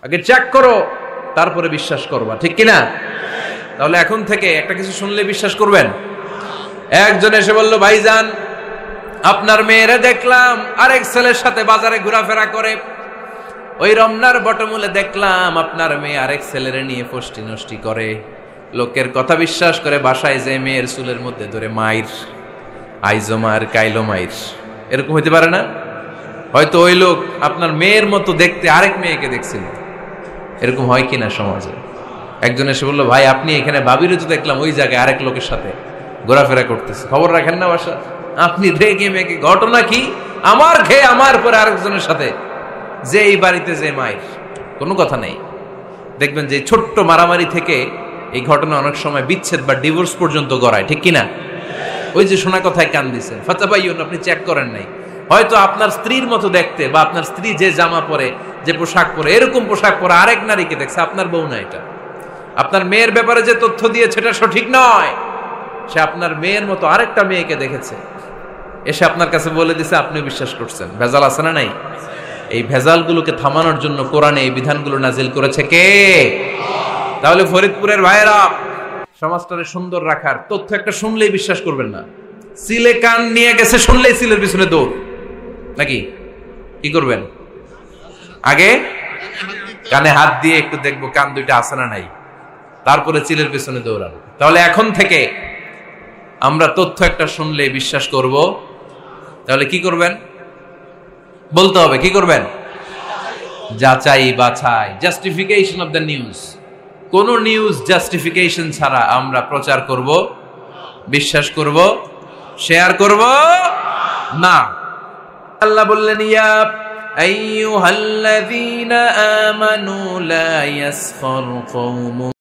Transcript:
আগে চেক করো, তারপরে বিশ্বাস করবা, ঠিক কিনা? তাহলে এখন থেকে একটা কিছু শুনলে বিশ্বাস করবেন। একজন এসে বলল, ভাইজান আপনার মেয়েরা দেখলাম আরেক ছেলের সাথে বাজারে ঘোরাফেরা করে, ওই রমনার বটমূলে দেখলাম আপনার মেয়ে আরেক ছেলের নিয়ে ফষ্টি নষ্টি করে, লোকের কথা বিশ্বাস করে বাসায় যে মেয়ের চুলের মধ্যে ধরে মাইর, আইজো মার কাইলো মাইর। এরকম হইতে পারে না? হয়তো ওই লোক আপনার মেয়ের মতো দেখতে আরেক মেয়েকে দেখছিল। এরকম হয় কিনা সমাজে? একজন এসে বললো, ভাই আপনি এখানে ভাবিরে তো দেখলাম ওই জায়গায় আরেক লোকের সাথে ঘোরাফেরা করতেছে, খবর রাখেন না বাসা? আপনি রেগে মেগে, ঘটনা কি? আমার খেয়ে আমার পরে আরেকজনের সাথে, যে এই বাড়িতে যে মায়ের, কোনো কথা নেই। দেখবেন যে ছোট্ট মারামারি থেকে এই ঘটনা অনেক সময় বিচ্ছেদ বা ডিভোর্স পর্যন্ত গড়ায়, ঠিক কিনা? ওই যে শোনা কথায় কান দিচ্ছেন, ফাতাবাইয়ুন, আপনি চেক করেন নাই। হয়তো আপনার স্ত্রীর মতো দেখতে বা আপনার স্ত্রী যে জামা পরে, যে পোশাক পরে, এরকম পোশাক পরে আরেক নারীকে দেখছে, আপনার বউ না এটা। আপনার মেয়ের ব্যাপারে যে তথ্য দিয়েছে এটা সঠিক নয়, সে আপনার মেয়ের মতো আরেকটা মেয়েকে দেখেছে, এসে আপনার কাছে বলে দিছে, আপনিও বিশ্বাস করছেন। ভেজাল আছে না নাই? এই ভেজালগুলোকে থামানোর জন্য কোরআনে এই বিধানগুলো নাজিল করেছে কে? তাহলে ফরিদপুরের ভাইয়েরা, সমাজটারে সুন্দর রাখার তথ্য একটা শুনলেই বিশ্বাস করবেন না। সিলে কান নিয়ে গেছে শুনলেই সিলের পিছনে দৌড়, নাকি? কি করবেন? আগে কানে হাত দিয়ে একটু দেখবো কান দুইটা আছে না নাই, তারপরে চিলের পিছনে দৌড়ানো। তাহলে এখন থেকে আমরা তথ্য একটা শুনলে বিশ্বাস করব। তাহলে কি করবেন? বলতে হবে কি করবেন? যাচাই বাছাই, জাস্টিফিকেশন অফ দ্য নিউজ। কোন নিউজ জাস্টিফিকেশন ছাড়া আমরা প্রচার করব, বিশ্বাস করব, শেয়ার করব না। আল্লাহ বললেন, ইয়া আইয়ুহাল্লাযীনা আমানু লা ইয়াসখার কওমুন